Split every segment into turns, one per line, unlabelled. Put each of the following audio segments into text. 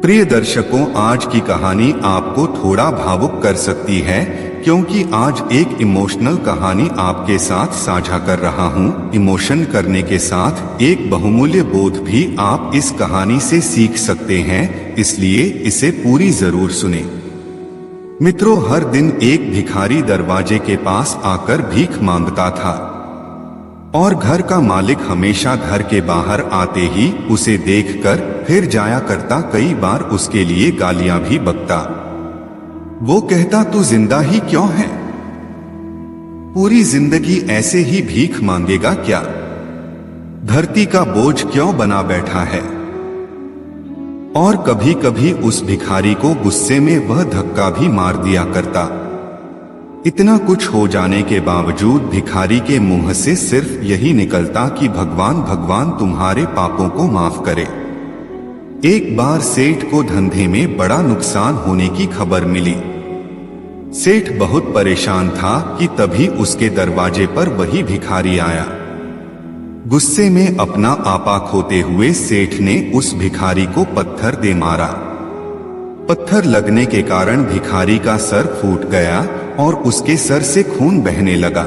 प्रिय दर्शकों, आज की कहानी आपको थोड़ा भावुक कर सकती है, क्योंकि आज एक इमोशनल कहानी आपके साथ साझा कर रहा हूँ। इमोशन करने के साथ एक बहुमूल्य बोध भी आप इस कहानी से सीख सकते हैं, इसलिए इसे पूरी जरूर सुने। मित्रों, हर दिन एक भिखारी दरवाजे के पास आकर भीख मांगता था और घर का मालिक हमेशा घर के बाहर आते ही उसे देखकर फिर जाया करता। कई बार उसके लिए गालियां भी बकता। वो कहता, तू जिंदा ही क्यों है? पूरी जिंदगी ऐसे ही भीख मांगेगा क्या? धरती का बोझ क्यों बना बैठा है? और कभी कभी उस भिखारी को गुस्से में वह धक्का भी मार दिया करता। इतना कुछ हो जाने के बावजूद भिखारी के मुंह से सिर्फ यही निकलता कि भगवान भगवान तुम्हारे पापों को माफ करे। एक बार सेठ को धंधे में बड़ा नुकसान होने की खबर मिली। सेठ बहुत परेशान था कि तभी उसके दरवाजे पर वही भिखारी आया। गुस्से में अपना आपा खोते हुए सेठ ने उस भिखारी को पत्थर दे मारा। पत्थर लगने के कारण भिखारी का सर फूट गया और उसके सर से खून बहने लगा।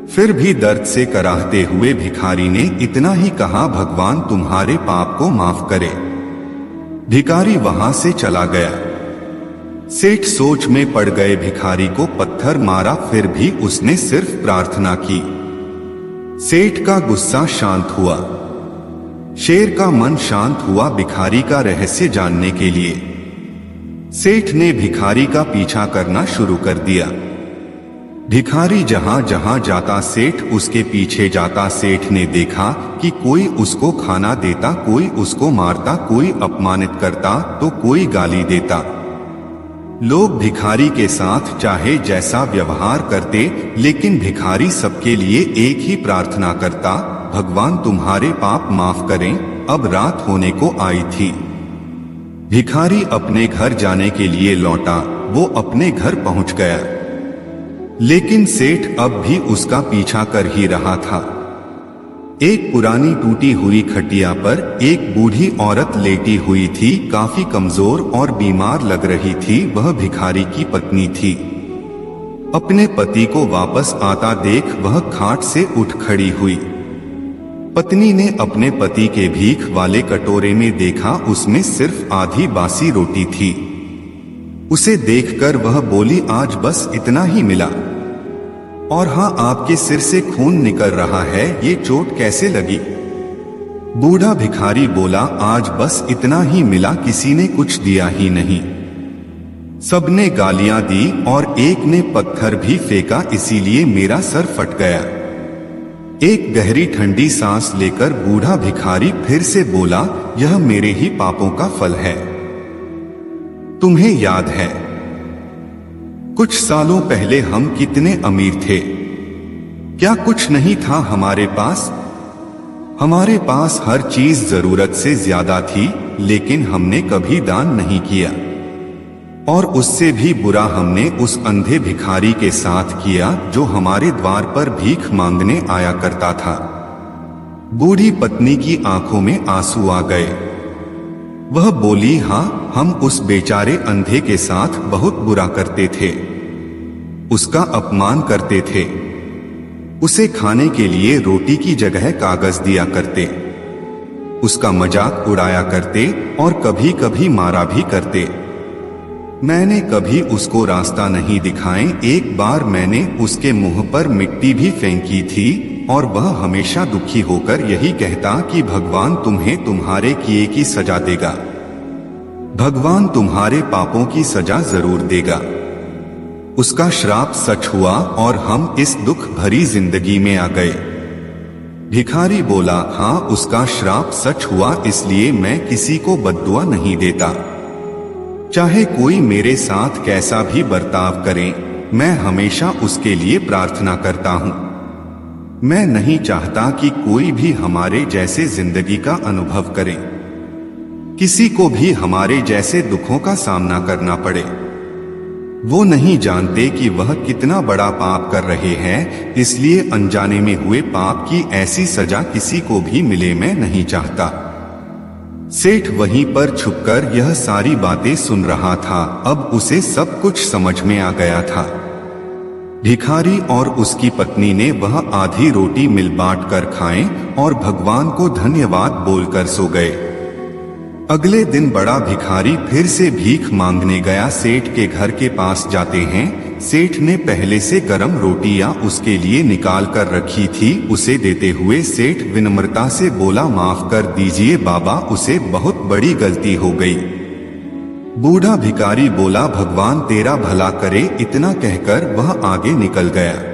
फिर भी दर्द से कराहते हुए भिखारी ने इतना ही कहा, भगवान तुम्हारे पाप को माफ करे। भिखारी वहां से चला गया। सेठ सोच में पड़ गए। भिखारी को पत्थर मारा, फिर भी उसने सिर्फ प्रार्थना की। सेठ का गुस्सा शांत हुआ। शेर का मन शांत हुआ भिखारी का रहस्य जानने के लिए। सेठ ने भिखारी का पीछा करना शुरू कर दिया। भिखारी जहां जहां जाता सेठ उसके पीछे जाता। सेठ ने देखा कि कोई उसको खाना देता, कोई उसको मारता, कोई अपमानित करता तो कोई गाली देता। लोग भिखारी के साथ चाहे जैसा व्यवहार करते, लेकिन भिखारी सबके लिए एक ही प्रार्थना करता, भगवान तुम्हारे पाप माफ करें। अब रात होने को आई थी। भिखारी अपने घर जाने के लिए लौटा। वो अपने घर पहुंच गया, लेकिन सेठ अब भी उसका पीछा कर ही रहा था। एक पुरानी टूटी हुई खटिया पर एक बूढ़ी औरत लेटी हुई थी, काफी कमजोर और बीमार लग रही थी। वह भिखारी की पत्नी थी। अपने पति को वापस आता देख वह खाट से उठ खड़ी हुई। पत्नी ने अपने पति के भीख वाले कटोरे में देखा, उसमें सिर्फ आधी बासी रोटी थी। उसे देखकर वह बोली, आज बस इतना ही मिला। और हाँ, आपके सिर से खून निकल रहा है, ये चोट कैसे लगी? बूढ़ा भिखारी बोला, आज बस इतना ही मिला, किसी ने कुछ दिया ही नहीं। सबने गालियां दी और एक ने पत्थर भी फेंका, इसीलिए मेरा सर फट गया। एक गहरी ठंडी सांस लेकर बूढ़ा भिखारी फिर से बोला, यह मेरे ही पापों का फल है। तुम्हें याद है कुछ सालों पहले हम कितने अमीर थे? क्या कुछ नहीं था हमारे पास? हमारे पास हर चीज जरूरत से ज्यादा थी, लेकिन हमने कभी दान नहीं किया। और उससे भी बुरा हमने उस अंधे भिखारी के साथ किया जो हमारे द्वार पर भीख मांगने आया करता था। बूढ़ी पत्नी की आंखों में आंसू आ गए। वह बोली, हाँ, हम उस बेचारे अंधे के साथ बहुत बुरा करते थे, उसका अपमान करते थे, उसे खाने के लिए रोटी की जगह कागज दिया करते, उसका मजाक उड़ाया करते और कभी कभी मारा भी करते। मैंने कभी उसको रास्ता नहीं दिखाए। एक बार मैंने उसके मुंह पर मिट्टी भी फेंकी थी और वह हमेशा दुखी होकर यही कहता कि भगवान तुम्हें तुम्हारे किए की सजा देगा, भगवान तुम्हारे पापों की सजा जरूर देगा। उसका श्राप सच हुआ और हम इस दुख भरी जिंदगी में आ गए। भिखारी बोला, हाँ, उसका श्राप सच हुआ, इसलिए मैं किसी को बद्दुआ नहीं देता। चाहे कोई मेरे साथ कैसा भी बर्ताव करे, मैं हमेशा उसके लिए प्रार्थना करता हूँ। मैं नहीं चाहता कि कोई भी हमारे जैसे जिंदगी का अनुभव करे, किसी को भी हमारे जैसे दुखों का सामना करना पड़े। वो नहीं जानते कि वह कितना बड़ा पाप कर रहे हैं, इसलिए अनजाने में हुए पाप की ऐसी सजा किसी को भी मिले मैं नहीं चाहता। सेठ वहीं पर छुपकर यह सारी बातें सुन रहा था। अब उसे सब कुछ समझ में आ गया था। भिखारी और उसकी पत्नी ने वह आधी रोटी मिल बांट कर खाएं और भगवान को धन्यवाद बोलकर सो गए। अगले दिन बड़ा भिखारी फिर से भीख मांगने गया। सेठ के घर के पास जाते हैं। सेठ ने पहले से गरम रोटियां उसके लिए निकाल कर रखी थी। उसे देते हुए सेठ विनम्रता से बोला, माफ कर दीजिए बाबा, उसे बहुत बड़ी गलती हो गई। बूढ़ा भिखारी बोला, भगवान तेरा भला करे। इतना कहकर वह आगे निकल गया।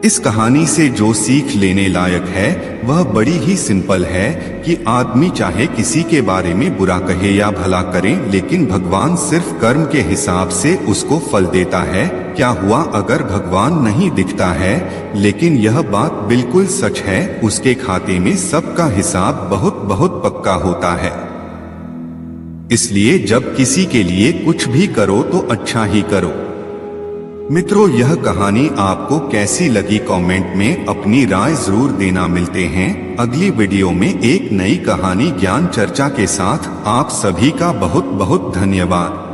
इस कहानी से जो सीख लेने लायक है वह बड़ी ही सिंपल है कि आदमी चाहे किसी के बारे में बुरा कहे या भला करे, लेकिन भगवान सिर्फ कर्म के हिसाब से उसको फल देता है। क्या हुआ अगर भगवान नहीं दिखता है, लेकिन यह बात बिल्कुल सच है, उसके खाते में सबका हिसाब बहुत बहुत पक्का होता है। इसलिए जब किसी के लिए कुछ भी करो तो अच्छा ही करो। मित्रों, यह कहानी आपको कैसी लगी कमेंट में अपनी राय जरूर देना। मिलते हैं अगली वीडियो में एक नई कहानी ज्ञान चर्चा के साथ। आप सभी का बहुत बहुत धन्यवाद।